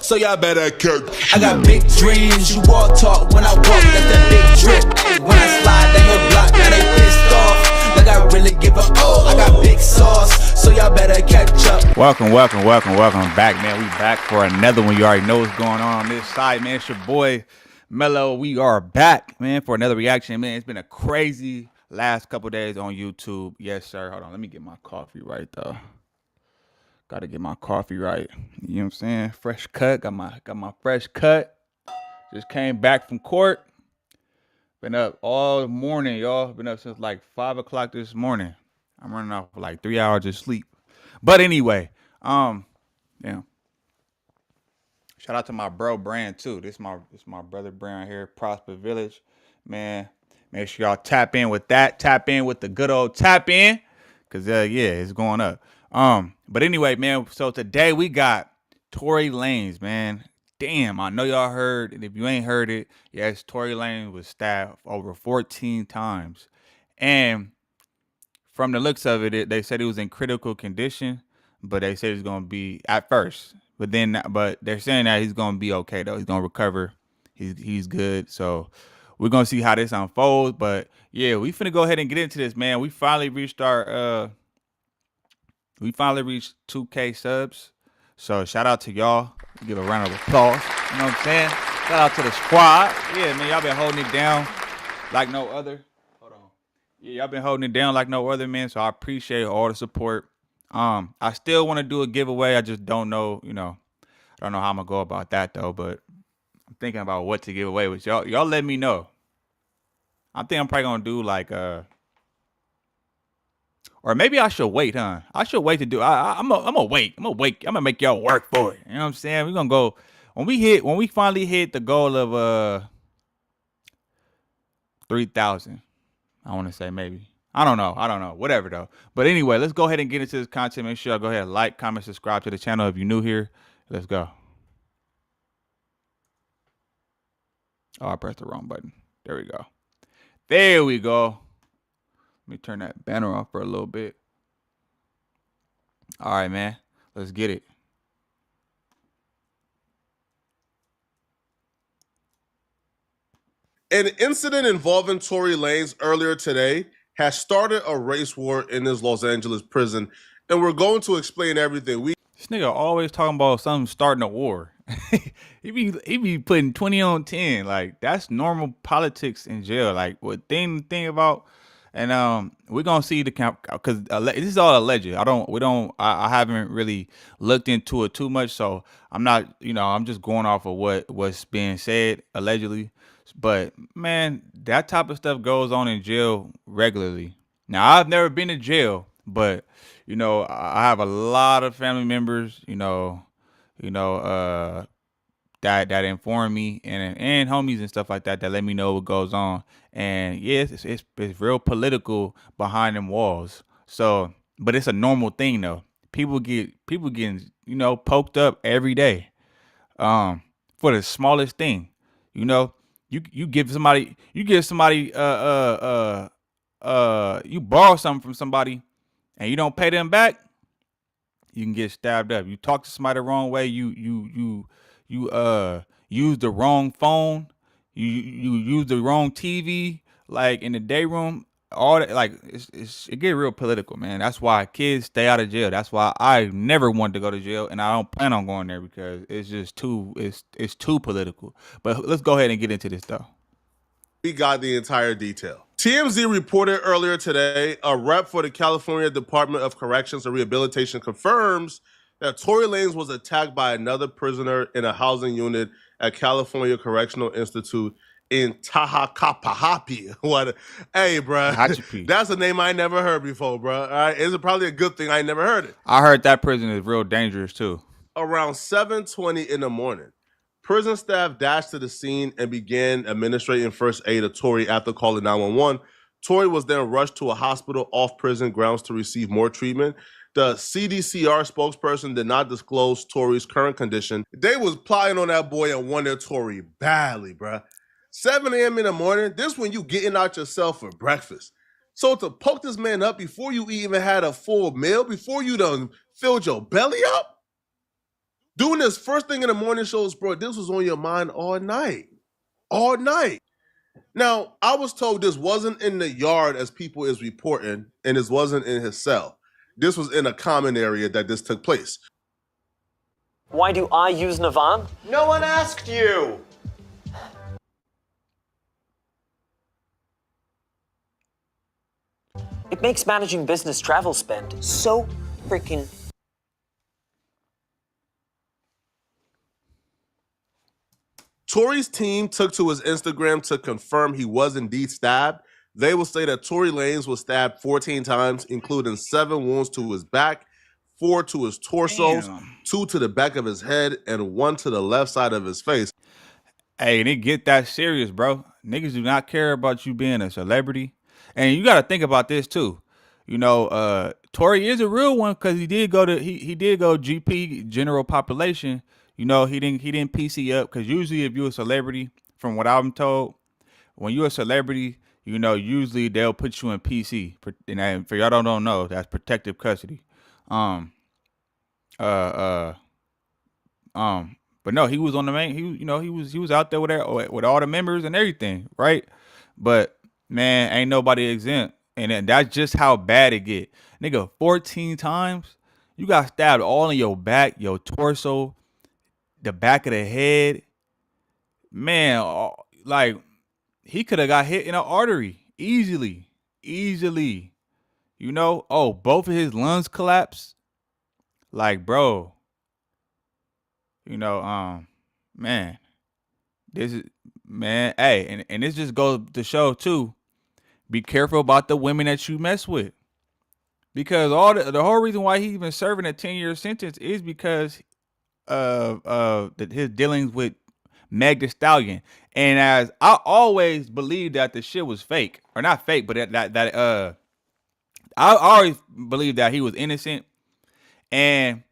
so y'all better catch. I got big dreams, you walk talk when I walk, that's that big drip. When I slide down your block, now they pissed off, like I really give a oh. I got big sauce, so y'all better catch up. Welcome back, man. We back for another one. You already know what's going on this side, man. It's your boy Mello. We are back, man, for another reaction, man. It's been a crazy last couple days on YouTube. Yes, sir. Hold on, let me get my coffee right, though. Gotta get my coffee right. You know what I'm saying? Fresh cut. Got my fresh cut. Just came back from court. Been up all morning, y'all. Been up since like 5 o'clock this morning. I'm running off for like 3 hours of sleep. But anyway, yeah. Shout out to my bro brand too. This is my brother brand here, Prosper Village. Man, make sure y'all tap in with that. Tap in with the good old tap in. Cause yeah, it's going up. But anyway, man, so today we got Tory Lanez, man. Damn, I know y'all heard, and if you ain't heard it, yes, Tory Lanez was stabbed over 14 times. And from the looks of it, they said he was in critical condition, but they said he's gonna be at first. But they're saying that he's gonna be okay though. He's gonna recover. He's good. So we're gonna see how this unfolds. But yeah, we finna go ahead and get into this, man. We finally reached 2K subs. So shout out to y'all. Give a round of applause. You know what I'm saying? Shout out to the squad. Yeah, man, y'all been holding it down like no other. Hold on. Yeah, y'all been holding it down like no other, man. So I appreciate all the support. I still want to do a giveaway. I just don't know, I don't know how I'm gonna go about that though, but I'm thinking about what to give away with y'all. Y'all let me know. I think I'm probably gonna do like or maybe I should wait, huh? I should wait to do. I'm gonna wait. I'm gonna make y'all work for it. You know what I'm saying? We're gonna go when we finally hit the goal of 3,000. I want to say maybe. I don't know. Whatever though. But anyway, let's go ahead and get into this content. Make sure y'all go ahead and like, comment, subscribe to the channel if you're new here. Let's go. Oh, I pressed the wrong button. There we go. There we go. Let me turn that banner off for a little bit. All right, man. Let's get it. An incident involving Tory Lanez earlier today has started a race war in his Los Angeles prison, and we're going to explain everything. This nigga always talking about something starting a war. he be putting 20 on 10. Like, that's normal politics in jail. Like, what thing about, and we're gonna see the count because this is all alleged. I haven't really looked into it too much, so I'm not, I'm just going off of what's being said allegedly. But man, that type of stuff goes on in jail regularly. Now, I've never been to jail, but I have a lot of family members, that inform me and homies and stuff like that let me know what goes on. And yeah, it's real political behind them walls. So, but it's a normal thing though. People getting poked up every day, for the smallest thing. You give somebody you borrow something from somebody and you don't pay them back, you can get stabbed up. You talk to somebody the wrong way, you use the wrong phone, you use the wrong TV, like in the day room, all that, like it get real political, man. That's why kids stay out of jail. That's why I never wanted to go to jail, and I don't plan on going there because it's just it's too political. But let's go ahead and get into this though. We got the entire detail. TMZ reported earlier today, a rep for the California Department of Corrections and Rehabilitation confirms that Tory Lanez was attacked by another prisoner in a housing unit at California Correctional Institute in Tahacapahapi. What? Hey, bro, that's a name I never heard before, bro. All right, it's probably a good thing I never heard it. I heard that prison is real dangerous too. Around 7:20 in the morning, prison staff dashed to the scene and began administering first aid to Tory after calling 911. Tory was then rushed to a hospital off prison grounds to receive more treatment. The CDCR spokesperson did not disclose Tory's current condition. They was plotting on that boy and wanted Tory badly, bruh. 7 a.m. in the morning, this when you getting out yourself for breakfast. So to poke this man up before you even had a full meal, before you done filled your belly up, Doing this first thing in the morning shows, bro, this was on your mind all night. All night. Now, I was told this wasn't in the yard as people is reporting, and this wasn't in his cell. This was in a common area that this took place. Why do I use Navan? No one asked you! It makes managing business travel spend so freaking... Tory's team took to his Instagram to confirm he was indeed stabbed. They will say that Tory Lanez was stabbed 14 times, including 7 wounds to his back, 4 to his torso, 2 to the back of his head, and 1 to the left side of his face. Hey, they get that serious, bro. Niggas do not care about you being a celebrity. And you got to think about this too. You know, Tory is a real one because he did go GP, general population. You know, he didn't PC up because usually if you're a celebrity, from what I'm told, when you're a celebrity, you know, usually they'll put you in PC. And for y'all don't know, that's protective custody. But no, he was on the main. He was out there with all the members and everything, right? But man, ain't nobody exempt, and then that's just how bad it get, nigga. 14 times, you got stabbed all in your back, your torso, the back of the head. Man, like he could have got hit in an artery easily. You know, both of his lungs collapsed. Like, bro. You know, man, this is, man, hey, and this just goes to show too, be careful about the women that you mess with. Because the whole reason why he even serving a 10-year sentence is because of his dealings with Meg Thee Stallion. And as I always believed that the shit was fake, or not fake, but I always believed that he was innocent. And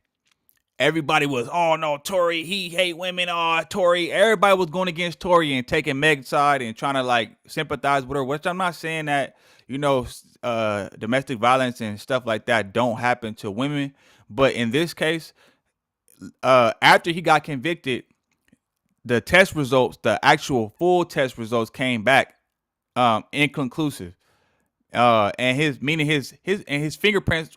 everybody was, oh no, Tory, he hate women. Oh, Tory. Everybody was going against Tory and taking Meg's side and trying to like sympathize with her, which I'm not saying that, you know, domestic violence and stuff like that don't happen to women. But in this case, after he got convicted, the test results, the actual full test results came back inconclusive. And his fingerprints,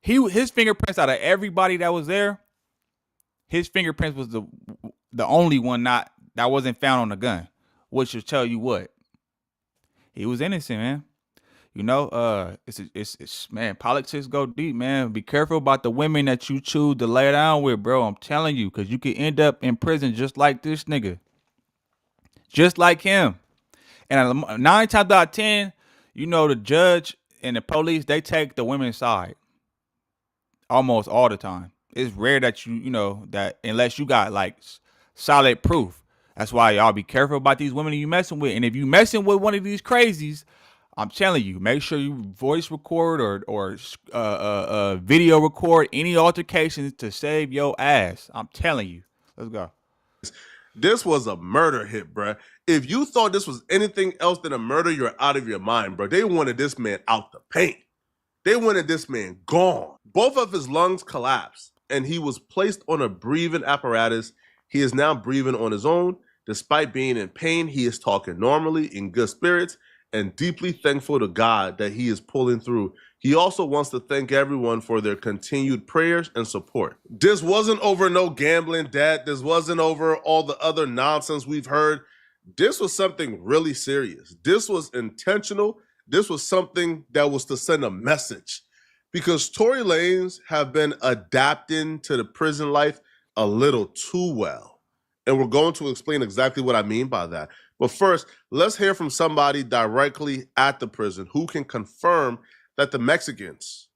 his fingerprints out of everybody that was there, his fingerprints was the only one that wasn't found on the gun, which should tell you what, he was innocent, man. You know, it's man, politics go deep, man. Be careful about the women that you choose to lay down with, bro. I'm telling you, because you could end up in prison just like this nigga, just like him. And 9 times out of 10, you know, the judge and the police, they take the women's side almost all the time. It's rare that you know, that unless you got like solid proof. That's why y'all be careful about these women you messing with. And if you messing with one of these crazies, I'm telling you, make sure you voice record or video record any altercations to save your ass. I'm telling you. Let's go. This was a murder hit, bro. If you thought this was anything else than a murder, you're out of your mind, bro. They wanted this man out the paint. They wanted this man gone. Both of his lungs collapsed, and he was placed on a breathing apparatus. He is now breathing on his own. Despite being in pain, he is talking normally, in good spirits, and deeply thankful to God that he is pulling through. He also wants to thank everyone for their continued prayers and support. This wasn't over no gambling debt. This wasn't over all the other nonsense we've heard. This was something really serious. This was intentional. This was something that was to send a message, because Tory Lanez have been adapting to the prison life a little too well. And we're going to explain exactly what I mean by that. But first, let's hear from somebody directly at the prison who can confirm that the Mexicans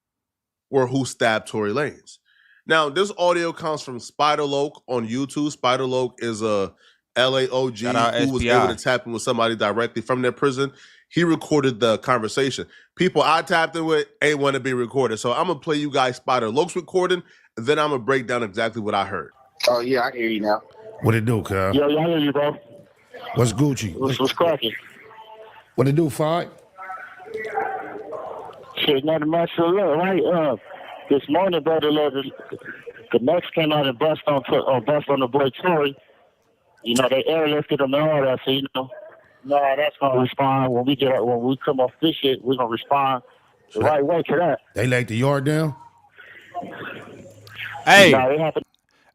were who stabbed Tory Lanez. Now, this audio comes from Spider-Loc on YouTube. Spider-Loc is a LA OG who was able to tap in with somebody directly from their prison. He recorded the conversation. People I tapped in with ain't want to be recorded. So I'm going to play you guys Spider-Loc's recording, and then I'm going to break down exactly what I heard. Oh, yeah, I hear you now. What it do, Kyle? Yo, I hear you, bro. What's Gucci? What's cracking? What it do, Fight? Shit, nothing much to look, right? This morning, brother, the Mex came out and bust on the boy Tory. You know, they airlifted him and all that. So no, that's gonna respond when we come off this shit. We're gonna respond the right way to that. They laid the yard down? Hey, No, it happened.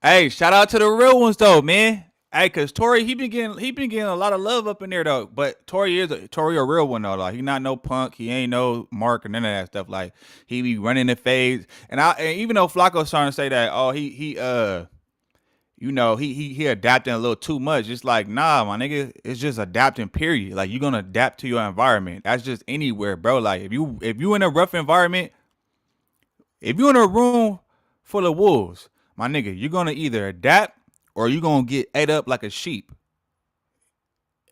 hey, shout out to the real ones though, man. Hey, cause Tory, he been getting a lot of love up in there though. But Tory a real one though. Like he not no punk, he ain't no Mark or none of that stuff. Like he be running the fades. And even though Flacco's trying to say that, oh he adapting a little too much. It's like, nah, my nigga, it's just adapting, period. Like you're gonna adapt to your environment. That's just anywhere, bro. Like if you in a rough environment, if you in a room full of wolves, my nigga, you're gonna either adapt or you're gonna get ate up like a sheep.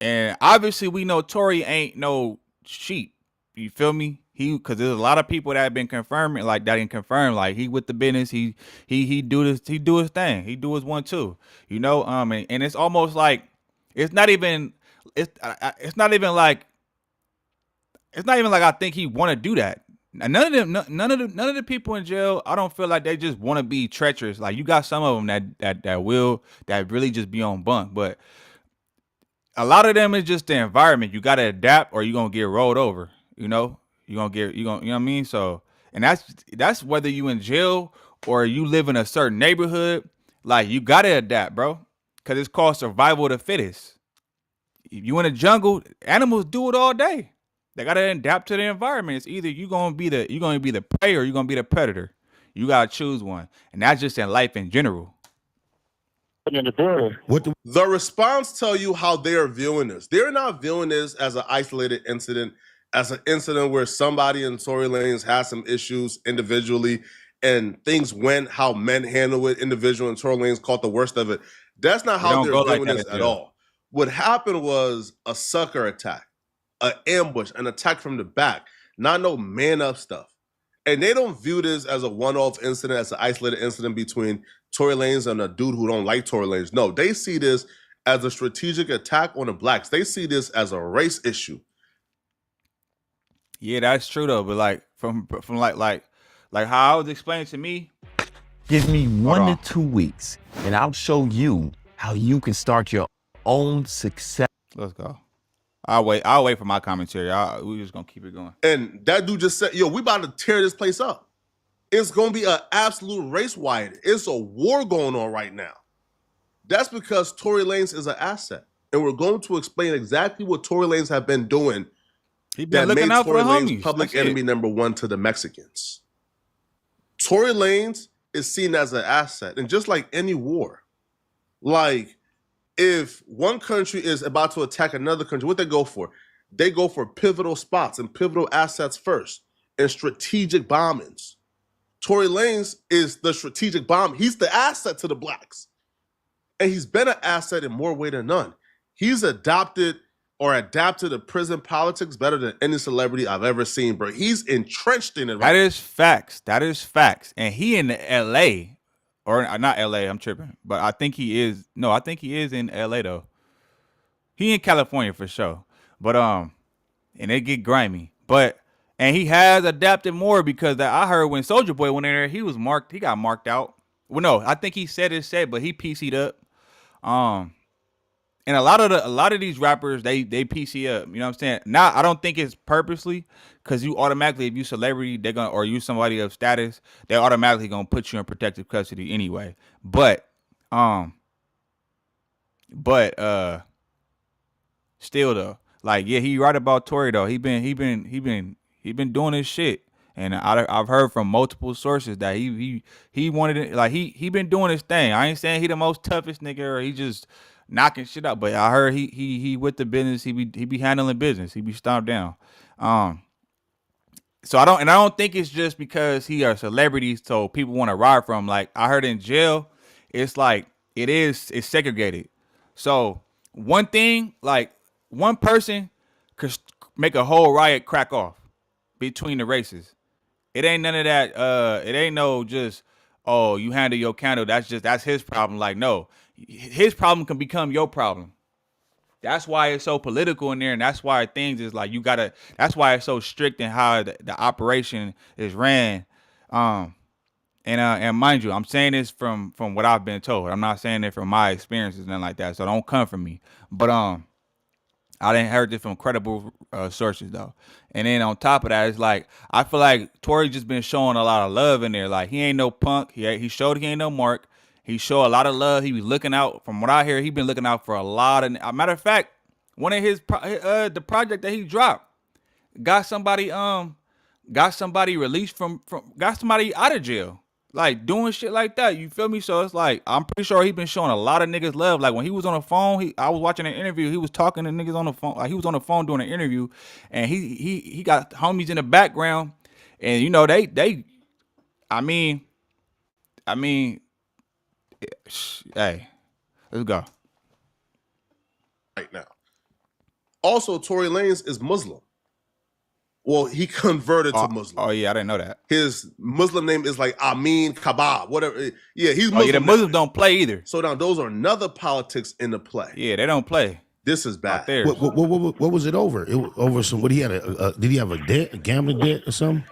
And obviously we know Tory ain't no sheep. You feel me? Cause there's a lot of people that have been confirming, like that ain't confirmed. Like he with the business, he do his thing. He do his 1-2. You know, and it's almost like it's not even like I think he want to do that. And none of the people in jail, I don't feel like they just want to be treacherous. Like you got some of them that really just be on bunk, but a lot of them is just the environment. You got to adapt or you're going to get rolled over, you know? You know what I mean? So, and that's whether you in jail or you live in a certain neighborhood, like you got to adapt, bro. Cause it's called survival of the fittest. If you in the jungle, animals do it all day. They got to adapt to the environment. It's either you're going to be the prey or you're going to be the predator. You got to choose one. And that's just in life in general. In the border. The response tell you how they are viewing this. They're not viewing this as an isolated incident, as an incident where somebody in Tory Lanez has some issues individually and things went how men handle it individually and Tory Lanez caught the worst of it. That's not how they're viewing this at all. What happened was a sucker attack, an ambush, an attack from the back, not no man up stuff. And they don't view this as a one-off incident, as an isolated incident between Tory Lanez and a dude who don't like Tory Lanez. No, they see this as a strategic attack on the blacks. They see this as a race issue. Yeah, that's true though. But like from like how I was explained to me. Give me 1 to 2 weeks, and I'll show you how you can start your own success. Let's go. I'll wait for my commentary. We're just gonna keep it going. And that dude just said, yo, we about to tear this place up. It's gonna be an absolute race riot. It's a war going on right now. That's because Tory Lanez is an asset. And we're going to explain exactly what Tory Lanez have been doing that made Tory Lanez public enemy number one to the Mexicans. Tory Lanez is seen as an asset. And just like any war, like if one country is about to attack another country, what they go for? They go for pivotal spots and pivotal assets first and strategic bombings. Tory Lanez is the strategic bomb. He's the asset to the blacks. And he's been an asset in more way than none. He's adapted to prison politics better than any celebrity I've ever seen, bro. He's entrenched in it. That is facts. That is facts. And he in L.A. or not L.A., I'm tripping. But I think he is. No, I think he is in L.A. though. He in California for sure. But and they get grimy. And he has adapted more because I heard when Soulja Boy went in there, he got marked out. Well, no, I think he said his set, but he PC'd up. And a lot of these rappers, they PC up. You know what I'm saying? Now I don't think it's purposely, because you automatically, if you celebrity, they're gonna, or you somebody of status, they're automatically gonna put you in protective custody anyway. But still though, like yeah, he right about Tory though. He been doing his shit. And I've heard from multiple sources that he wanted it, like he been doing his thing. I ain't saying he the most toughest nigga or he just knocking shit out, but I heard he with the business. He be handling business. He be stomped down. So I don't think it's just because he a celebrity so people want to ride from him. Like I heard in jail, it's like it's segregated. So one person could make a whole riot crack off between the races. It ain't none of that. It ain't no just, oh, you handle your candle. That's his problem. Like, no, his problem can become your problem. That's why it's so political in there. And that's why things is like, that's why it's so strict in how the operation is ran. And And mind you, I'm saying this from what I've been told. I'm not saying it from my experiences and nothing like that. So don't come from me. But I didn't heard it from credible sources though. And then on top of that, it's like I feel like Tory just been showing a lot of love in there. Like he ain't no punk. He showed he ain't no mark. He showed a lot of love. He was looking out. From what I hear, he been looking out for a lot of. A matter of fact, one of his the project that he dropped got somebody released got somebody out of jail. Like doing shit like that, you feel me? So it's like I'm pretty sure he been showing a lot of niggas love. Like when he was on the phone, I was watching an interview. He was talking to niggas on the phone. Like he was on the phone doing an interview, and he got homies in the background, and you know they, I mean, hey, let's go. Right now. Also, Tory Lanez is Muslim. Well, he converted to Muslim. Oh yeah, I didn't know that. His Muslim name is like Amin Kabab, whatever. Yeah, he's Muslim. Oh yeah, the Muslims don't play either. So now those are another politics in the play. Yeah, they don't play. This is bad. What was it over? It was over some. What he had did he have a debt, a gambling debt or something?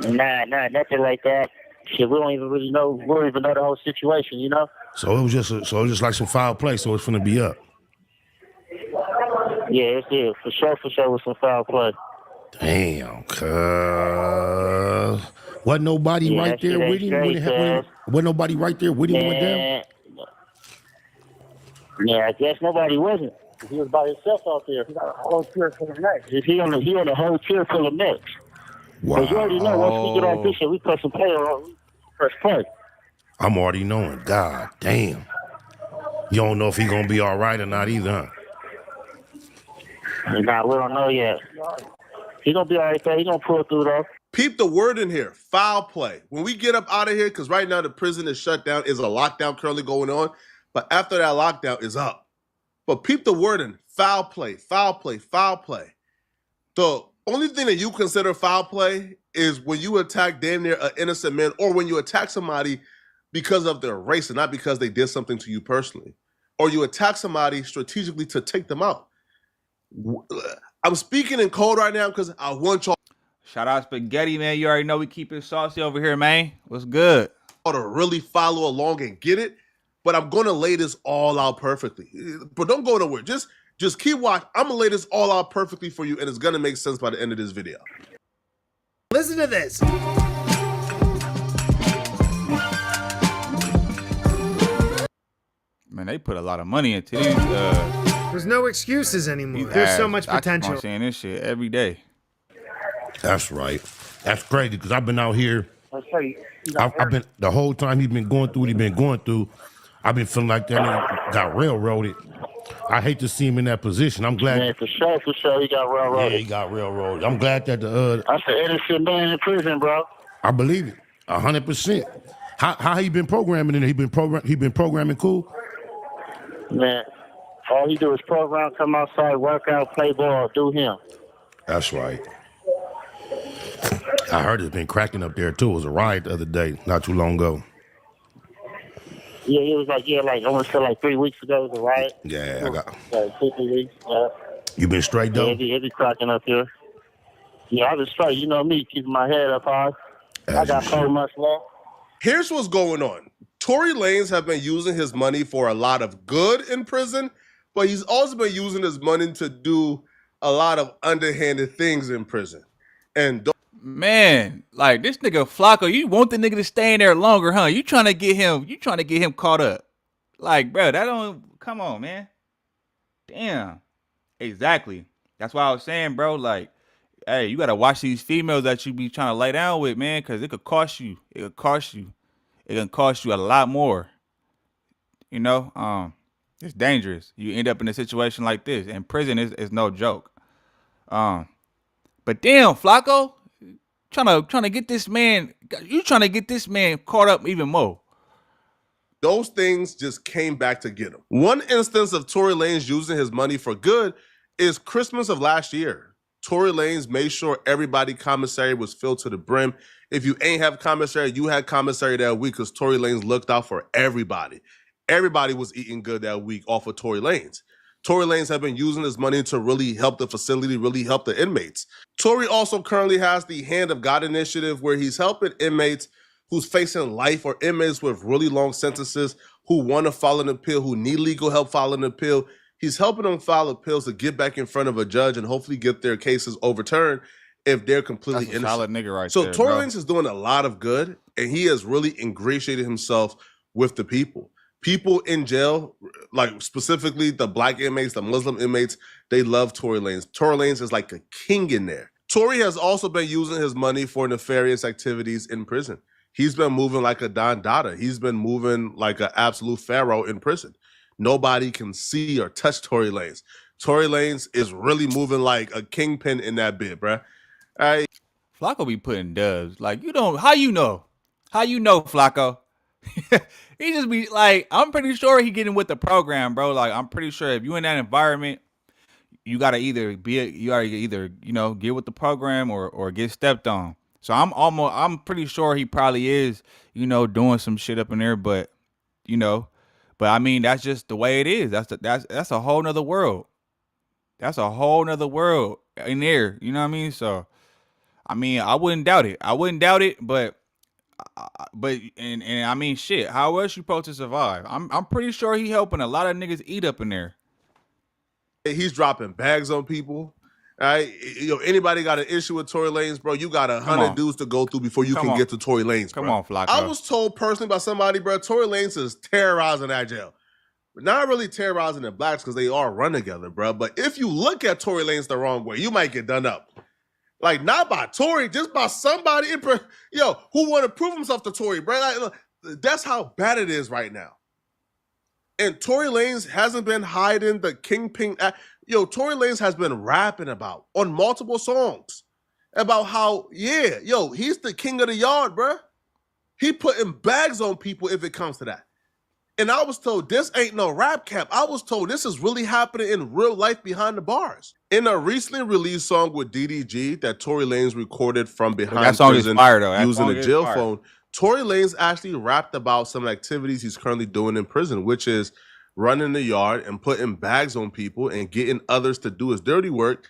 Nah, nothing like that. Shit, we don't even really know. We don't even know the whole situation, you know. So it was just like some foul play. So it's gonna be up. Yeah, it's for sure with some foul play. Damn, cuz. Wasn't nobody right there with him? Wasn't nobody right there with him when it went down? Yeah, I guess nobody wasn't. He was by himself out there. He got a whole tier full of necks. He on a whole tier full of necks. Wow. Because you already know once we get on this shit, we press some play on. We press play. I'm already knowing. God damn. You don't know if he gonna be all right or not either, huh? Nah, we don't know yet. He gonna be all right there. He gonna pull through though. Peep the word in here, foul play. When we get up out of here, because right now the prison is shut down, is a lockdown currently going on, but after that lockdown is up. But peep the word in, foul play, foul play, foul play. The only thing that you consider foul play is when you attack damn near an innocent man, or when you attack somebody because of their race and not because they did something to you personally, or you attack somebody strategically to take them out. I'm speaking in code right now because I want y'all. Shout out Spaghetti, man. You already know we keep it saucy over here, man. What's good? To really follow along and get it, but I'm gonna lay this all out perfectly. But don't go nowhere. Just keep watching. I'm gonna lay this all out perfectly for you, and it's gonna make sense by the end of this video. Listen to this. Man, they put a lot of money into these. There's no excuses anymore. There's so much potential. I'm saying this shit every day. That's right. That's crazy because I've been out here. I've been the whole time he's been going through what he's been going through. I've been feeling like that nigga got railroaded. I hate to see him in that position. I'm glad. Man, for sure, he got railroaded. Yeah, he got railroaded. I'm glad that that's an innocent man in prison, bro. I believe it, 100%. How he been programming in there? He been programming cool. Man, all he do is program, come outside, work out, play ball, do him. That's right. I heard it's been cracking up there too. It was a riot the other day, not too long ago. Yeah, it was like I want to say like 3 weeks ago it was a riot. Yeah, I got. Like 2, 3 weeks. You been straight though? Yeah, it be cracking up here. Yeah, I been straight. You know me, keeping my head up high. I got 4 months left. Here's what's going on. Tory Lanez have been using his money for a lot of good in prison, but he's also been using his money to do a lot of underhanded things in prison. And man, like this nigga Flacco, you want the nigga to stay in there longer, huh? You trying to get him caught up. Like, bro, that don't come on, man. Damn. Exactly. That's why I was saying, bro, like, hey, you gotta watch these females that you be trying to lay down with, man, because it could cost you. It could cost you. It can cost you a lot more. You know? It's dangerous. You end up in a situation like this. And prison is no joke. But damn, Flacco, trying to get this man, you trying to get this man caught up even more. Those things just came back to get him. One instance of Tory Lanez using his money for good is Christmas of last year. Tory Lanez made sure everybody commissary was filled to the brim. If you ain't have commissary, you had commissary that week because Tory Lanez looked out for everybody. Everybody was eating good that week off of Tory Lanez. Tory Lanez have been using his money to really help the facility, really help the inmates. Tory also currently has the Hand of God initiative where he's helping inmates who's facing life or inmates with really long sentences who want to file an appeal, who need legal help filing an appeal. He's helping them file appeals to get back in front of a judge and hopefully get their cases overturned if they're completely That's a innocent. solid nigga right so there, Tory bro. Lanez is doing a lot of good, and he has really ingratiated himself with the people. People in jail, like specifically the black inmates, the Muslim inmates, they love Tory Lanez. Tory Lanez is like a king in there. Tory has also been using his money for nefarious activities in prison. He's been moving like a Don Dada. He's been moving like an absolute pharaoh in prison. Nobody can see or touch Tory Lanez. Tory Lanez is really moving like a kingpin in that bit, bruh. Flacco be putting dubs. Like, you don't, how you know? How you know, Flacco? He just be like, I'm pretty sure he getting with the program, bro. Like, I'm pretty sure if you in that environment, you gotta either get with the program or get stepped on. So I'm pretty sure he probably is, doing some shit up in there, but I mean, that's just the way it is. That's a whole nother world. That's a whole nother world in there. You know what I mean? So, I mean, I wouldn't doubt it. But I mean, shit. How else you supposed to survive? I'm pretty sure he helping a lot of niggas eat up in there. He's dropping bags on people. Right? Anybody got an issue with Tory Lanez, bro? You got 100 dudes to go through before you can get to Tory Lanez, bro. Come on, Flacco. I was told personally by somebody, bro, Tory Lanez is terrorizing that jail. Not really terrorizing the blacks because they all run together, bro. But if you look at Tory Lanez the wrong way, you might get done up. Like, not by Tory, just by somebody who want to prove himself to Tory, bro. Like, that's how bad it is right now. And Tory Lanez hasn't been hiding the kingpin. Tory Lanez has been rapping about on multiple songs about how, he's the king of the yard, bro. He putting bags on people if it comes to that. And I was told this ain't no rap cap. I was told this is really happening in real life behind the bars. In a recently released song with DDG that Tory Lanez recorded from behind that song prison is fire, though. using a jail phone, Tory Lanez actually rapped about some activities he's currently doing in prison, which is running the yard and putting bags on people and getting others to do his dirty work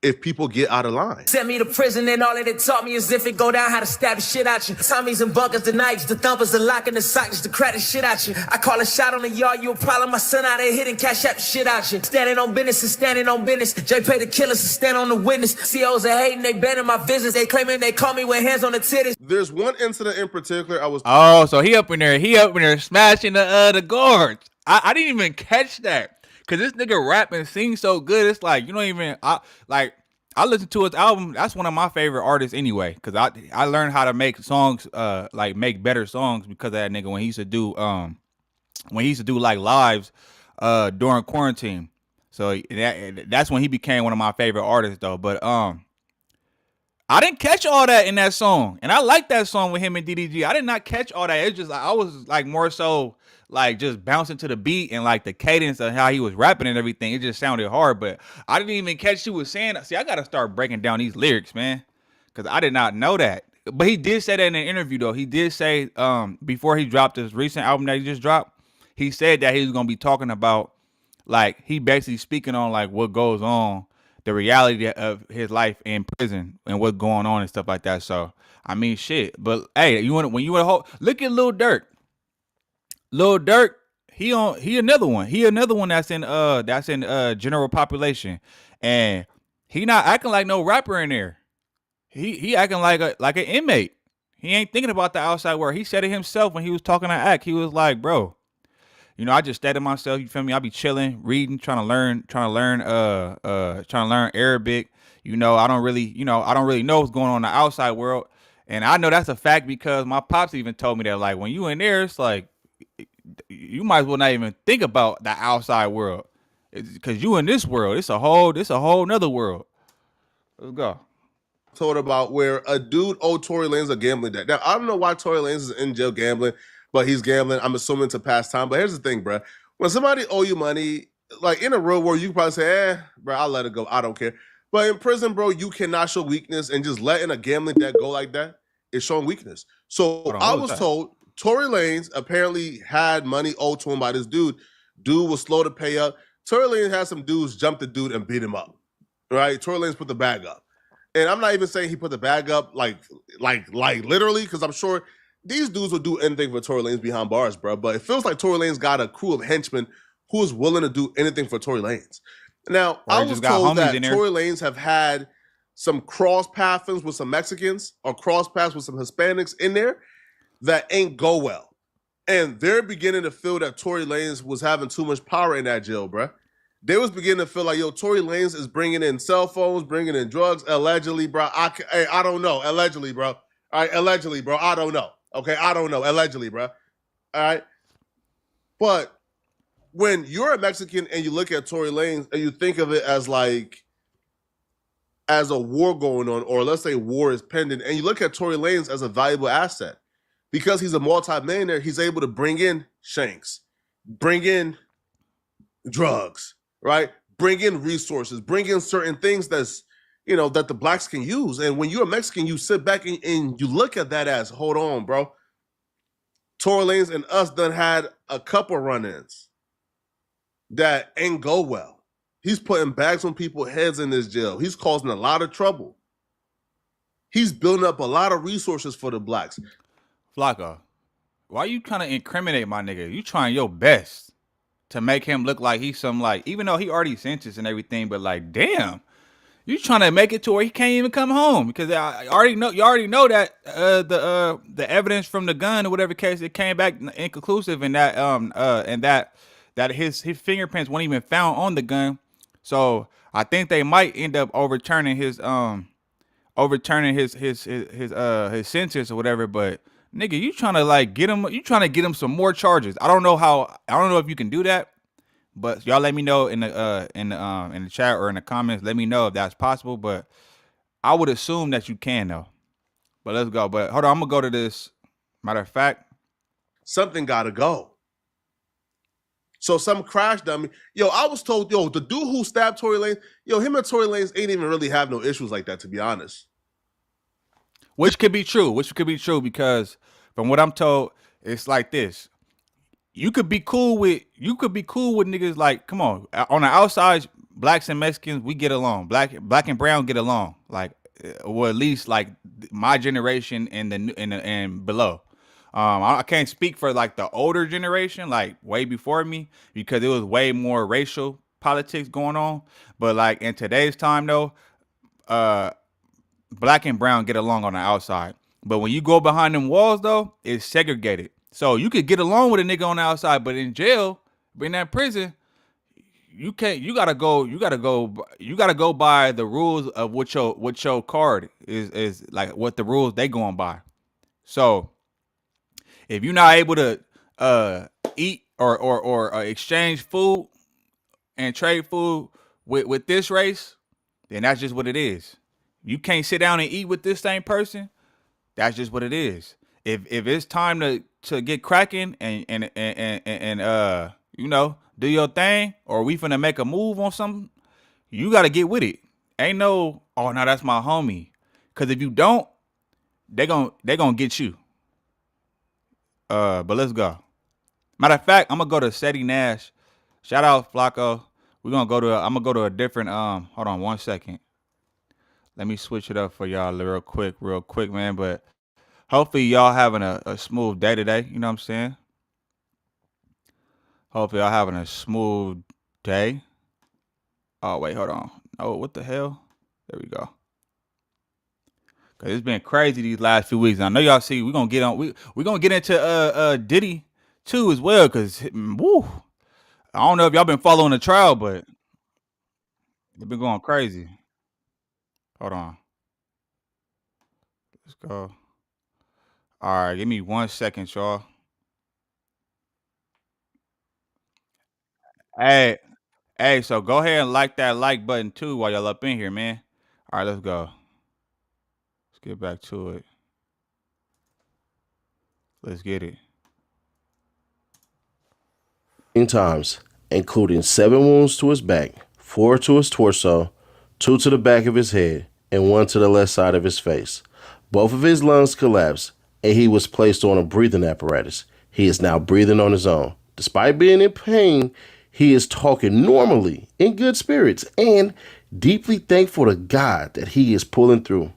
if people get out of line. Sent me to prison and all that it taught me is if it go down how to stab the shit out you. Tommies and bunkers, the knives, the thumpers, the lock and the sockets, the crack the shit out you. I call a shot on the yard, you a problem. My son out there hitting cash app shit out you. Standing on business and standing on business. J pay the killers to stand on the witness. COs are hating, they banning my visits. They claiming they call me with hands on the titties. There's one incident in particular I was. Oh, so he up in there smashing the guards. I didn't even catch that. Cause this nigga rap and sing so good, it's like you don't even. I listened to his album. That's one of my favorite artists anyway. Cause I learned how to make songs, make better songs because of that nigga when he used to do like lives, during quarantine. So that's when he became one of my favorite artists though. But I didn't catch all that in that song, and I like that song with him and DDG. I did not catch all that. It's just I was like more so. Like just bouncing to the beat and like the cadence of how he was rapping and everything. It just sounded hard, but I didn't even catch what he was saying. See, I got to start breaking down these lyrics, man, because I did not know that. But he did say that in an interview, though. He did say before he dropped his recent album that he just dropped, he said that he was going to be talking about, like, he basically speaking on, like, what goes on, the reality of his life in prison and what's going on and stuff like that. So, I mean, shit. But, hey, look at Lil Durk. Lil Durk, he another one. He another one that's in general population, and he not acting like no rapper in there. He acting like an inmate. He ain't thinking about the outside world. He said it himself when he was talking to Act. He was like, bro, I just stay to myself. You feel me? I be chilling, reading, trying to learn Arabic. I don't really know what's going on in the outside world, and I know that's a fact because my pops even told me that, like, when you in there, it's like. You might as well not even think about the outside world, because you in this world. It's a whole nother world. Let's go. Told about where a dude owed Tory Lanez a gambling debt. Now I don't know why Tory Lanez is in jail gambling, but he's gambling. I'm assuming to pass time. But here's the thing, bro. When somebody owe you money, like in a real world, you can probably say, bro, I'll let it go. I don't care. But in prison, bro, you cannot show weakness, and just letting a gambling debt go like that is showing weakness. So I was told. Tory Lanez apparently had money owed to him by this dude. Dude was slow to pay up. Tory Lanez had some dudes jump the dude and beat him up, right? Tory Lanez put the bag up. And I'm not even saying he put the bag up like literally, because I'm sure these dudes would do anything for Tory Lanez behind bars, bro. But it feels like Tory Lanez got a crew of henchmen who is willing to do anything for Tory Lanez. Now, I was told that Tory Lanez have had some cross pathings with some Mexicans or cross paths with some Hispanics in there that ain't go well. And they're beginning to feel that Tory Lanez was having too much power in that jail, bro. They was beginning to feel like, yo, Tory Lanez is bringing in cell phones, bringing in drugs, allegedly, bro. I don't know. Allegedly, bro. All right, allegedly, bro. I don't know. Okay, I don't know. Allegedly, bro. All right. But when you're a Mexican and you look at Tory Lanez and you think of it as like, as a war going on, or let's say war is pending, and you look at Tory Lanez as a valuable asset, because he's a multi-millionaire, he's able to bring in shanks, bring in drugs, right? Bring in resources, bring in certain things that's, you know, that the blacks can use. And when you're a Mexican, you sit back and you look at that as, hold on, bro. Tory Lanez and us done had a couple run-ins that ain't go well. He's putting bags on people's heads in this jail. He's causing a lot of trouble. He's building up a lot of resources for the blacks. Flacco, why you trying to incriminate my nigga? You trying your best to make him look like he's some, like, even though he already sentenced and everything, but like, damn, you trying to make it to where he can't even come home, because I already know, you already know that the evidence from the gun or whatever case, it came back inconclusive, and that his fingerprints weren't even found on the gun. So I think they might end up overturning his sentence or whatever. But nigga, you trying to like get him? You trying to get him some more charges? I don't know how. I don't know if you can do that. But y'all let me know in the chat or in the comments. Let me know if that's possible. But I would assume that you can though. But let's go. But hold on, I'm gonna go to this. Matter of fact, something gotta go. So some crash dummy. Yo, I was told, yo, the dude who stabbed Tory Lanez, yo, him and Tory Lanez ain't even really have no issues like that, to be honest. Which could be true. Because from what I'm told, it's like this. You could be cool with niggas like, come on the outside, blacks and Mexicans, we get along. Black and brown get along, like, or at least like my generation and below. I can't speak for like the older generation, like way before me, because it was way more racial politics going on. But like in today's time though, black and brown get along on the outside. But when you go behind them walls though, it's segregated. So you could get along with a nigga on the outside, but in jail, in that prison, you can't. You gotta go by the rules of what your card is like, what the rules they going by. So if you're not able to eat or exchange food and trade food with this race, then that's just what it is. You can't sit down and eat with this same person. That's just what it is. If it's time to get cracking and you know, do your thing, or we finna make a move on something, you gotta get with it. Ain't no, oh no, that's my homie. Cause if you don't, they gonna get you. But let's go. Matter of fact, I'm gonna go to Seti Nash. Shout out Flacco. I'm gonna go to a different hold on 1 second. Let me switch it up for y'all real quick, man. But hopefully y'all having a smooth day today. You know what I'm saying? Hopefully y'all having a smooth day. Oh, wait, hold on. Oh, what the hell? There we go. Cause it's been crazy these last few weeks. And I know y'all see we're gonna get on. We're gonna get into Diddy too as well. Cause woo, I don't know if y'all been following the trial, but it's been going crazy. Hold on. Let's go. All right, give me 1 second, y'all. Hey, so go ahead and like that like button too while y'all up in here, man. All right, let's go. Let's get back to it. Let's get it. Times, including 7 wounds to his back, 4 to his torso, 2 to the back of his head, and 1 to the left side of his face. Both of his lungs collapsed, and he was placed on a breathing apparatus. He is now breathing on his own. Despite being in pain, he is talking normally, in good spirits, and deeply thankful to God that he is pulling through.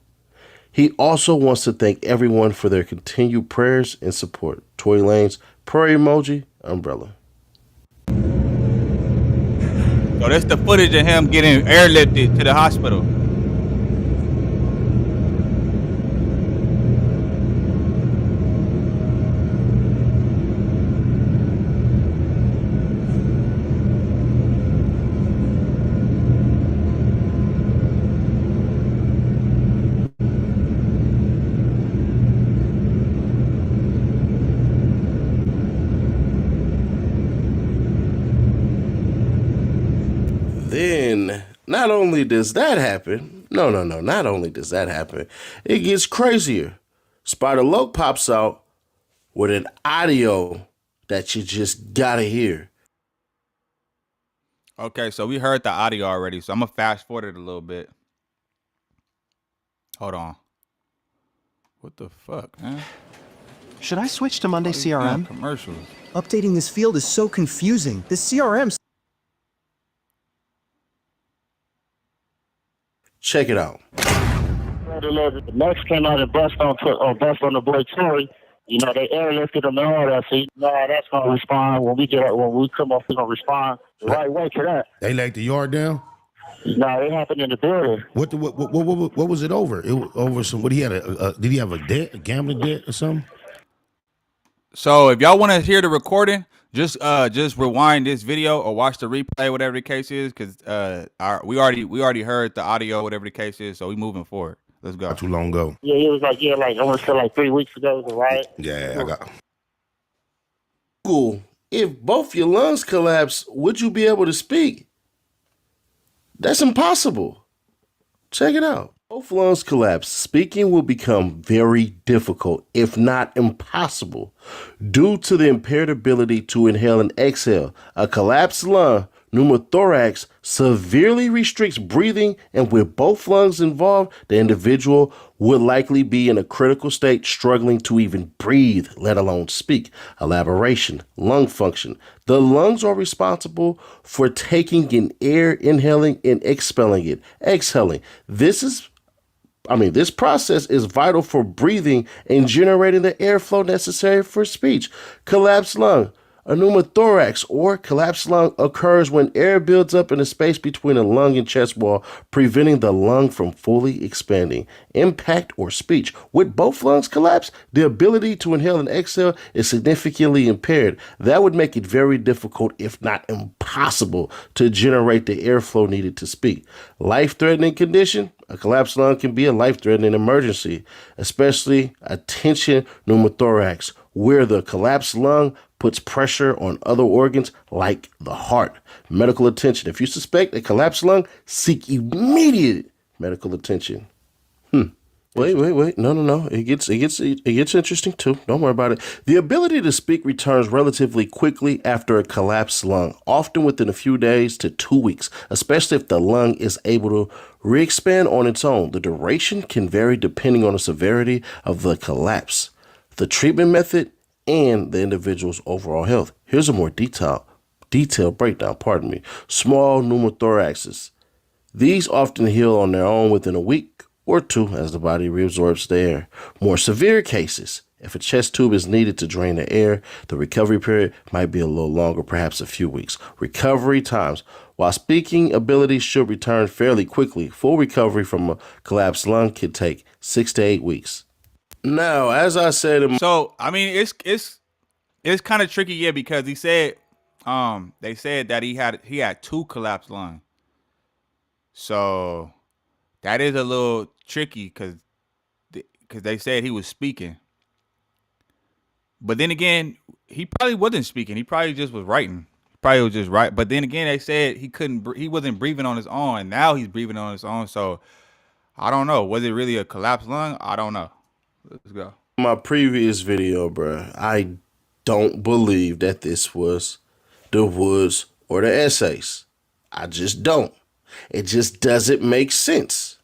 He also wants to thank everyone for their continued prayers and support. Tory Lanez, prayer emoji, umbrella. So that's the footage of him getting airlifted to the hospital. Then, not only does that happen, not only does that happen, it gets crazier. Spider Loc pops out with an audio that you just gotta hear. Okay, so we heard the audio already, so I'm gonna fast forward it a little bit. Hold on. What the fuck, man? Should I switch to Monday CRM? Commercials. Updating this field is so confusing. This CRM. Check it out. The next came out and bust on the boy Tory. You know, they airlifted him and all that. So you know how that's gonna respond when we come off. We're gonna respond the right way to that. They laid the yard down. No, it happened in the building. What was it over? It was over some. What he had did he have a debt, a gambling debt or something? So if y'all want to hear the recording, just rewind this video or watch the replay, whatever the case is, because we already heard the audio, whatever the case is. So we moving forward. Let's go. Not too long ago. Yeah, it was like I want to say like 3 weeks ago, right? Yeah, I got. Google, if both your lungs collapse, would you be able to speak? That's impossible. Check it out. Both lungs collapse. Speaking will become very difficult, if not impossible, due to the impaired ability to inhale and exhale. A collapsed lung, pneumothorax, severely restricts breathing, and with both lungs involved, the individual would likely be in a critical state, struggling to even breathe, let alone speak. Elaboration, lung function. The lungs are responsible for taking in air, inhaling, and expelling it. Exhaling. This process is vital for breathing and generating the airflow necessary for speech. Collapsed lung. A pneumothorax or collapsed lung occurs when air builds up in the space between the lung and chest wall, preventing the lung from fully expanding. Impact or speech. With both lungs collapsed, the ability to inhale and exhale is significantly impaired. That would make it very difficult, if not impossible, to generate the airflow needed to speak. Life-threatening condition. A collapsed lung can be a life-threatening emergency, especially a tension pneumothorax, where the collapsed lung puts pressure on other organs like the heart. Medical attention. If you suspect a collapsed lung, seek immediate medical attention. Wait. No. It gets interesting too. Don't worry about it. The ability to speak returns relatively quickly after a collapsed lung, often within a few days to 2 weeks, especially if the lung is able to re-expand on its own. The duration can vary depending on the severity of the collapse, the treatment method, and the individual's overall health. Here's a more detailed breakdown. Small pneumothoraxes. These often heal on their own within a week or two as the body reabsorbs the air. More severe cases. If a chest tube is needed to drain the air, the recovery period might be a little longer, perhaps a few weeks. Recovery times. While speaking ability should return fairly quickly, full recovery from a collapsed lung could take 6 to 8 weeks. Now, as I said, it's kind of tricky, yeah, because he said, they said that he had 2 collapsed lungs. So that is a little tricky because they said he was speaking, but then again, he probably wasn't speaking. He probably just was writing. He probably was just right. But then again, they said he wasn't breathing on his own, and now he's breathing on his own. So I don't know. Was it really a collapsed lung? I don't know. Let's go. My previous video, bruh, I don't believe that this was the Woods or the essays. I just don't. It just doesn't make sense.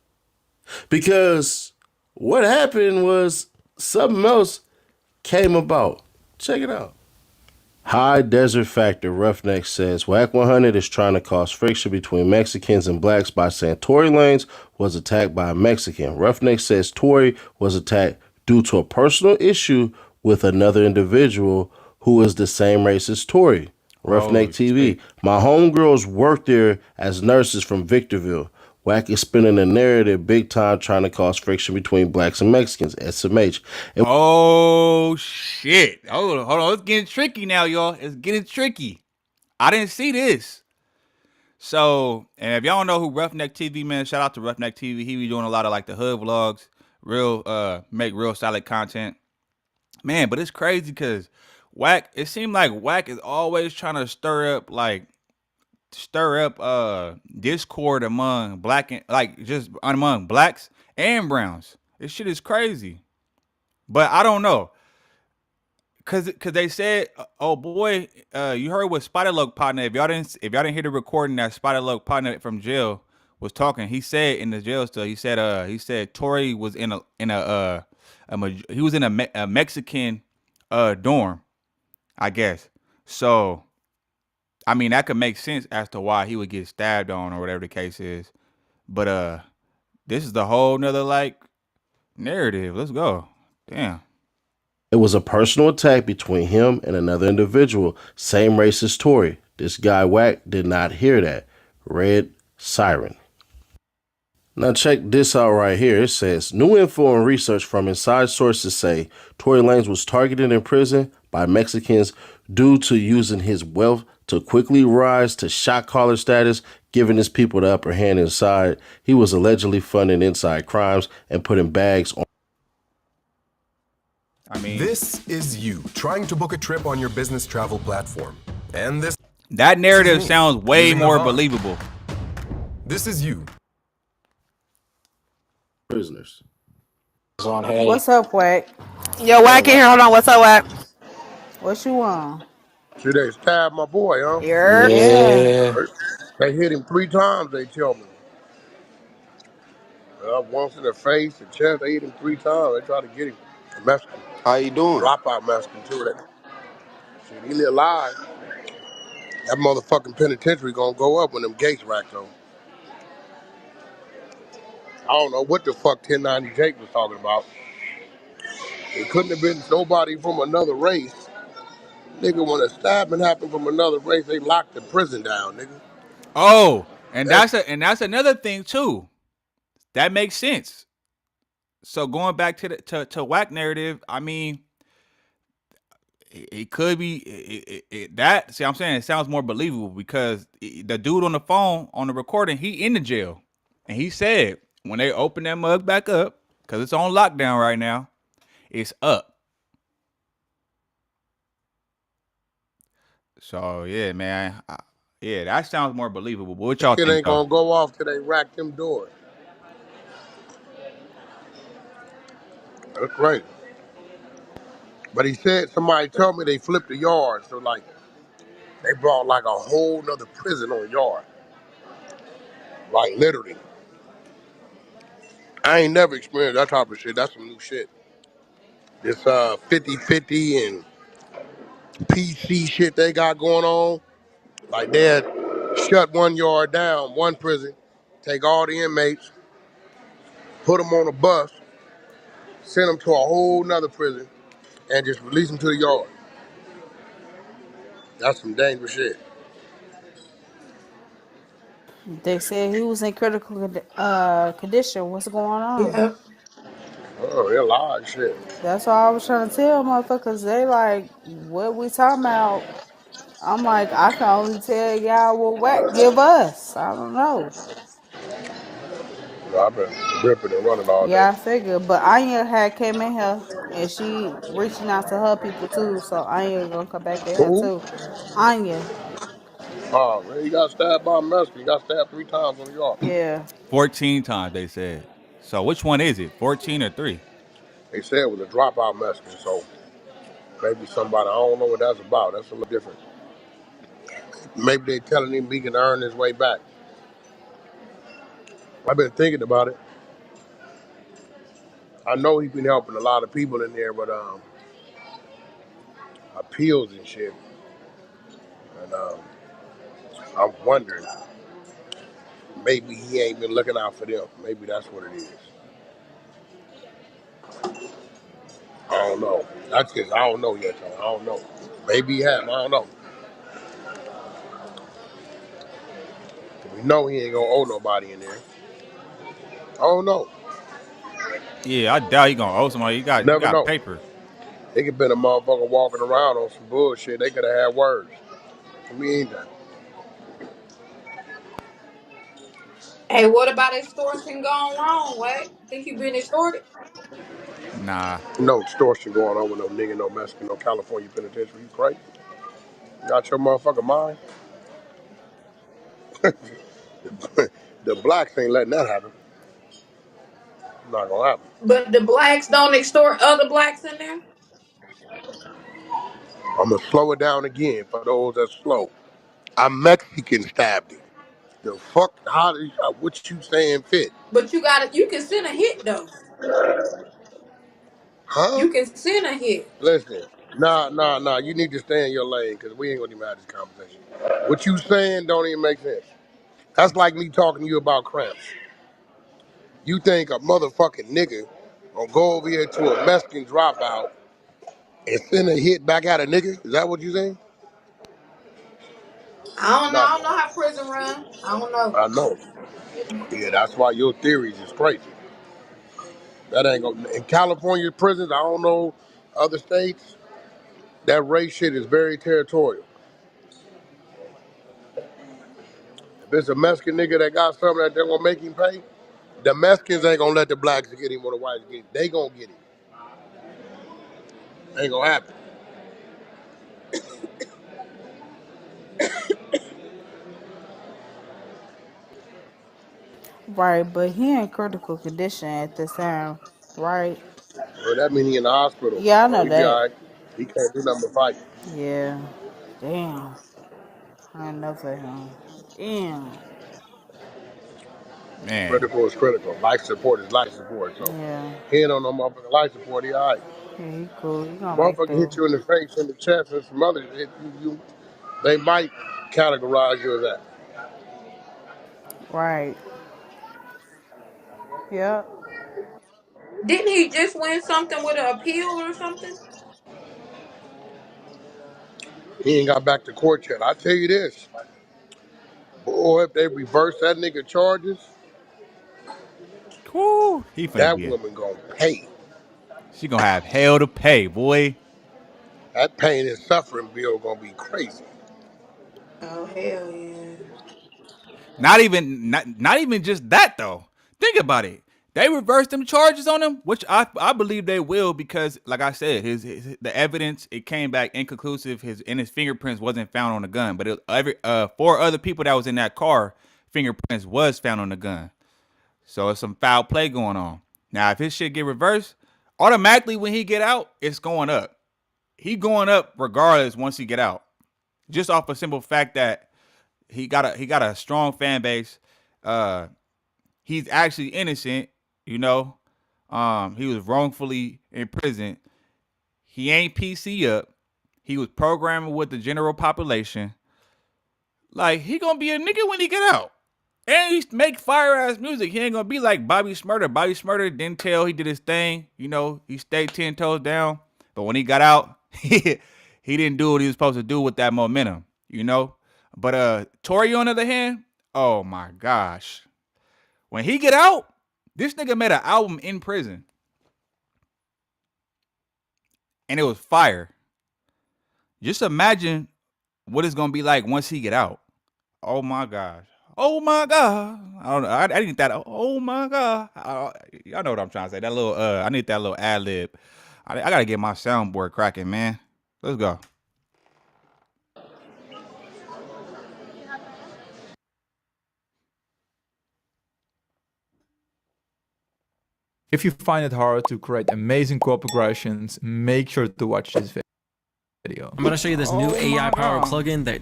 Because what happened was something else came about. Check it out. High Desert Factor Roughneck says Whack 100 is trying to cause friction between Mexicans and blacks by saying Tory Lanez was attacked by a Mexican. Roughneck says Tory was attacked due to a personal issue with another individual who is the same race as Tory. Roughneck TV. My homegirls work there as nurses from Victorville. Whack is spinning the narrative big time trying to cause friction between blacks and Mexicans. SMH. Oh, shit. Hold on. It's getting tricky now, y'all. It's getting tricky. I didn't see this. So, and if y'all don't know who Roughneck TV, man, shout out to Roughneck TV. He be doing a lot of like the hood vlogs, make real solid content. Man, but it's crazy because Whack, it seemed like Whack is always trying to stir up discord among among blacks and browns. This shit is crazy. But I don't know. Cause they said, oh boy, you heard what Spider Loc partner. If y'all didn't hear the recording that Spider Loc partner from jail was talking, he said in the jail still, he said Tory was in a Mexican dorm, I guess. So I mean that could make sense as to why he would get stabbed on or whatever the case is. But this is the whole nother like narrative. Let's go. Damn. It was a personal attack between him and another individual, same race as Tory. This guy Whack did not hear that. Red Siren. Now check this out right here. It says, new info and research from inside sources say Tory Lanez was targeted in prison by Mexicans due to using his wealth to quickly rise to shot caller status, giving his people the upper hand inside. He was allegedly funding inside crimes and putting bags on. I mean, this is you trying to book a trip on your business travel platform. And that narrative sounds way more believable. This is you. Prisoners. What's up, Whack? Yo, Whack in here. Hold on. What's up, Whack? What you want? See, they stabbed my boy, huh? Yeah. They hit him 3 times, they tell me. Once in the face, the chest, they hit him 3 times. They tried to get him. Mexican. How you doing? Dropout Mexican, too. Shit, he live alive. That motherfucking penitentiary gonna go up when them gates racked on. I don't know what the fuck 1090 Jake was talking about. It couldn't have been nobody from another race. Nigga, when a stabbing happened from another race, they locked the prison down, nigga. Oh, and that's another thing too. That makes sense. So going back to Whack narrative, I mean, it could be that. See, I'm saying it sounds more believable because the dude on the phone on the recording, he in the jail, and he said when they open that mug back up, because it's on lockdown right now, it's up. So yeah, man, yeah, that sounds more believable. But what y'all think? It ain't gonna go off till they rack them doors. That's right. But he said, somebody told me they flipped the yard, so like, they brought like a whole nother prison on yard. Like literally. I ain't never experienced that type of shit. That's some new shit. This 50-50 and PC shit they got going on. Like they'd shut one yard down, one prison, take all the inmates, put them on a bus, send them to a whole nother prison, and just release them to the yard. That's some dangerous shit. They said he was in critical condition. What's going on? Yeah. Oh, they're alive shit. That's all I was trying to tell motherfuckers. They like, what we talking about? I'm like, I can only tell y'all what Whack give us. I don't know. I've been ripping and running all day. Yeah, I figured. But Anya had came in here and she reaching out to her people too. So Anya gonna come back in here too. Anya. Oh, man, he got stabbed by a Mexican. He got stabbed 3 times on the yard. Yeah. 14 times they said. So which one is it? 14 or 3? They said it was a dropout Mexican, so maybe somebody, I don't know what that's about. That's a little different. Maybe they telling him he can earn his way back. I've been thinking about it. I know he's been helping a lot of people in there with appeals and shit. And I'm wondering, maybe he ain't been looking out for them. Maybe that's what it is. I don't know. That's just, I don't know yet, though. I don't know. Maybe he have. I don't know. We know he ain't gonna owe nobody in there. I don't know. Yeah, I doubt he gonna owe somebody. You Never got know. paper. They could been a motherfucker walking around on some bullshit. They could have had words. We ain't that. Hey, what about extortion gone wrong? What? Think you been extorted? Nah. No extortion going on with no nigga, no Mexican, no California penitentiary. You crazy? You got your motherfucking mind? The blacks ain't letting that happen. Not gonna happen. But the blacks don't extort other blacks in there? I'm gonna slow it down again for those that slow. A Mexican stabbed him. The fuck? What you saying fit? But you can send a hit though. Huh? You can send a hit. Listen. Nah. You need to stay in your lane because we ain't gonna even have this conversation. What you saying don't even make sense. That's like me talking to you about cramps. You think a motherfucking nigga gonna go over here to a Mexican dropout and send a hit back at a nigga? Is that what you saying? I Not don't gonna know how happen. prison run. I don't know. I know. Yeah, that's why your theories is crazy. That ain't gonna in California prisons, I don't know other states, that race shit is very territorial. If it's a Mexican nigga that got something that they're gonna make him pay, the Mexicans ain't gonna let the blacks get him or the whites get him. They gonna get him. Ain't gonna happen. Right, but he in critical condition at this time, right? Well, that mean he in the hospital. Yeah, I So know he be that. all right. He can't do nothing but fight. Yeah. Damn. I know for him. Damn. Man. Critical is critical. Life support is life support. So Yeah. he ain't on no motherfucking life support, he all right. Yeah, he cool. He gonna make Motherfucker hit through. you in the face, in the chest, and some other hit you, they might categorize you as that. Right. Yep. Didn't he just win something with an appeal or something? He ain't got back to court yet. I tell you this, boy, if they reverse that nigga charges, Woo. He finna that be it. woman gonna pay. She gonna have hell to pay, boy. That pain and suffering bill gonna be crazy. Oh hell yeah. Not even just that though. Think about it. They reversed them charges on him, which I believe they will because, like I said, his the evidence it came back inconclusive. His fingerprints wasn't found on the gun, but four other people that was in that car fingerprints was found on the gun. So it's some foul play going on. Now, if his shit get reversed, automatically when he get out, it's going up. He going up regardless once he get out. Just off a simple fact that he got a strong fan base. He's actually innocent, you know. He was wrongfully imprisoned. He ain't PC up. He was programming with the general population. Like, he gonna be a nigga when he get out. And he make fire ass music. He ain't gonna be like Bobby Shmurda. Bobby Shmurda didn't tell. He did his thing. You know, he stayed 10 toes down. But when he got out, he didn't do what he was supposed to do with that momentum. You know. But Tory on the other hand, oh my gosh, when he get out, this nigga made an album in prison, and it was fire. Just imagine what it's gonna be like once he get out. Oh my gosh. Oh my god. I don't know. I need that. Oh my god. Y'all know what I'm trying to say. That little. I need that little ad lib. I gotta get my soundboard cracking, man. Let's go. If you find it hard to create amazing chord progressions, make sure to watch this video. I'm gonna show you this new AI powered plugin that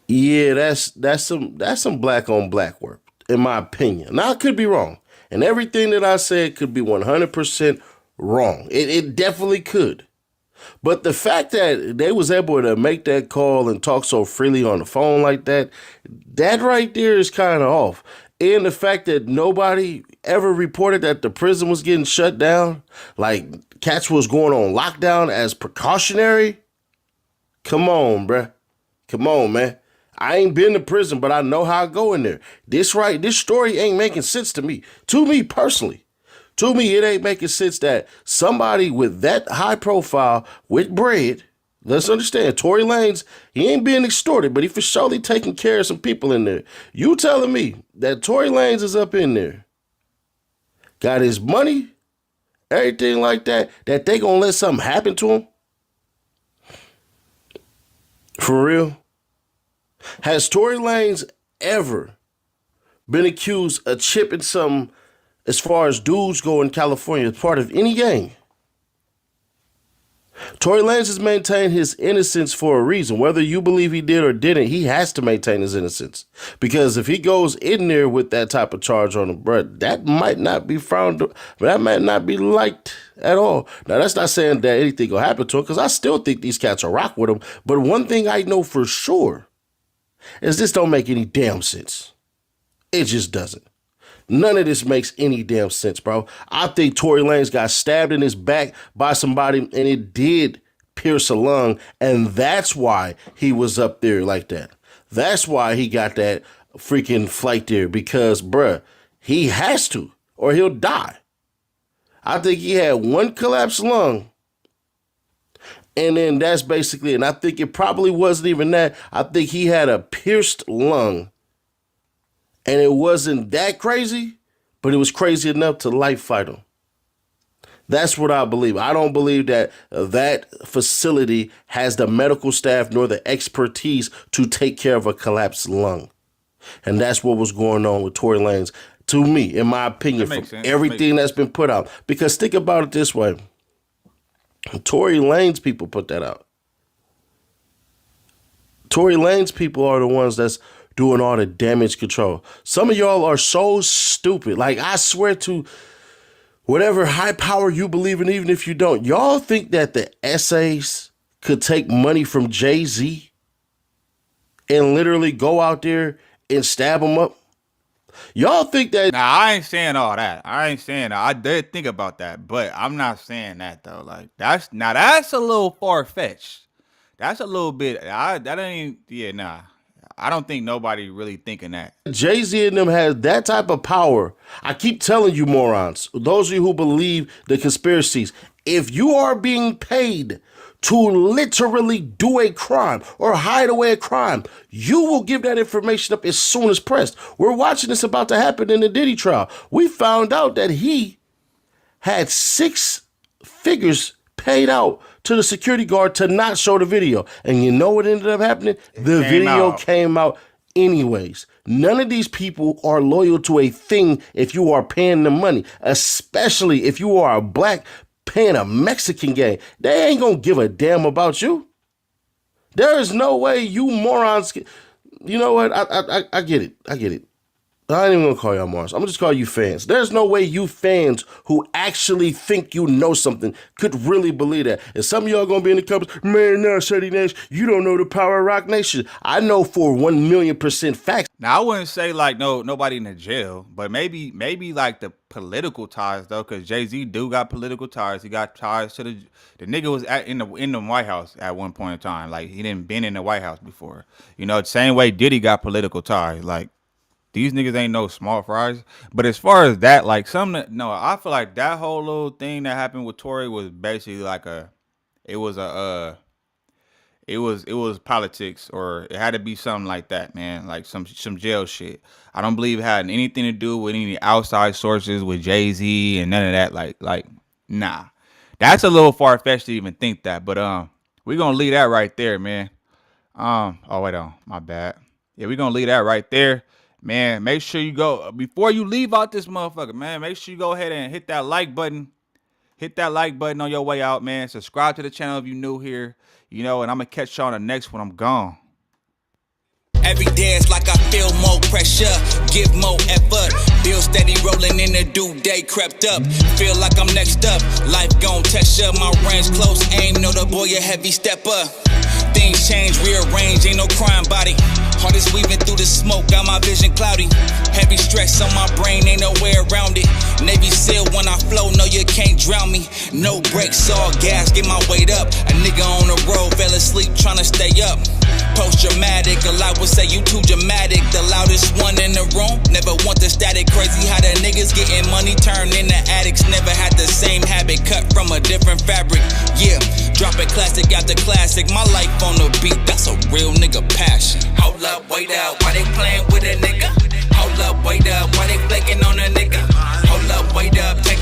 Yeah, that's some black on black work. in my opinion. Now, I could be wrong. And everything that I said could be 100% wrong. It definitely could. But the fact that they was able to make that call and talk so freely on the phone like that, that right there is kind of off. And the fact that nobody ever reported that the prison was getting shut down, like cats was going on lockdown as precautionary. Come on, bruh. Come on, man. I ain't been to prison, but I know how I go in there. This story ain't making sense to me. To me personally. To me, it ain't making sense that somebody with that high profile, with bread, let's understand, Tory Lanez, he ain't being extorted, but he for surely taking care of some people in there. You telling me that Tory Lanez is up in there, got his money, everything like that they gonna let something happen to him? For real? Has Tory Lanez ever been accused of chipping something as far as dudes go in California as part of any gang? Tory Lanez has maintained his innocence for a reason. Whether you believe he did or didn't, he has to maintain his innocence. Because if he goes in there with that type of charge on him, bruh, that might not be that might not be liked at all. Now, that's not saying that anything will happen to him, because I still think these cats will rock with him. But one thing I know for sure is this don't make any damn sense. It just doesn't. None of this makes any damn sense, bro. I think Tory Lanez got stabbed in his back by somebody, and it did pierce a lung, and that's why he was up there like that. That's why he got that freaking flight there, because, bruh, he has to, or he'll die. I think he had one collapsed lung, and then that's basically it. And I think it probably wasn't even that. I think he had a pierced lung. And it wasn't that crazy, but it was crazy enough to life fight him. That's what I believe. I don't believe that that facility has the medical staff nor the expertise to take care of a collapsed lung. And that's what was going on with Tory Lanez, to me, in my opinion, from everything that's been put out. Because think about it this way. Tory Lanez people put that out. Tory Lanez people are the ones that's doing all the damage control. Some of y'all are so stupid. Like, I swear to whatever high power you believe in, even if you don't, y'all think that the essays could take money from Jay-Z and literally go out there and stab him up? Y'all think that... Nah, I ain't saying all that. I ain't saying that. I did think about that, but I'm not saying that, though. Like, that's a little far-fetched. That's a little bit... I don't think nobody really thinking that. Jay-Z and them has that type of power. I keep telling you, morons, those of you who believe the conspiracies, if you are being paid to literally do a crime or hide away a crime, you will give that information up as soon as pressed. We're watching this about to happen in the Diddy trial. We found out that he had 6 figures paid out to the security guard to not show the video. And you know what ended up happening? The video came out anyways. None of these people are loyal to a thing if you are paying them money, especially if you are a black paying a Mexican gang. They ain't gonna give a damn about you. There is no way you morons you know what? I get it. I get it. I ain't even gonna call y'all morons. I'm gonna just call you fans. There's no way you fans who actually think you know something could really believe that. And some of y'all gonna be in the comments, man, no, Shady Nash, you don't know the power of Rock Nation. I know for 1,000,000% facts. Now, I wouldn't say like nobody in the jail, but maybe like the political ties though, because Jay-Z do got political ties. He got ties to the nigga was in the White House at one point in time. Like, he didn't been in the White House before. You know, the same way Diddy got political ties. Like, these niggas ain't no small fries. But as far as that, like, I feel like that whole little thing that happened with Tory was basically like it was politics, or it had to be something like that, man. Like some jail shit. I don't believe it had anything to do with any outside sources with Jay-Z and none of that. Like, nah. That's a little far-fetched to even think that. But we're gonna leave that right there, man. Oh wait on, my bad. Yeah, we're gonna leave that right there. Man, make sure you go, before you leave out this motherfucker, man, make sure you go ahead and hit that like button. Hit that like button on your way out, man. Subscribe to the channel if you're new here. You know, and I'm going to catch y'all on the next one. I'm gone. Every day it's like a feel more pressure, give more effort. Bill steady rolling in the due day crept up. Feel like I'm next up, life gon' test ya. My range close, aim, know the boy a heavy stepper. Things change, rearrange, ain't no crime body. Heart is weaving through the smoke, got my vision cloudy. Heavy stress on my brain, ain't no way around it. Navy SEAL when I flow, no you can't drown me. No brakes, all gas, get my weight up. A nigga on the road, fell asleep tryna stay up. Post-dramatic, a lot would say you too dramatic. The loudest one in the room, never want the static. Crazy how the niggas getting money turned into addicts. Never had the same habit, cut from a different fabric. Yeah, dropping classic after classic. My life on the beat, that's a real nigga passion. Hold up, wait up, why they playing with a nigga? Hold up, wait up, why they flaking on a nigga? Hold up, wait up, take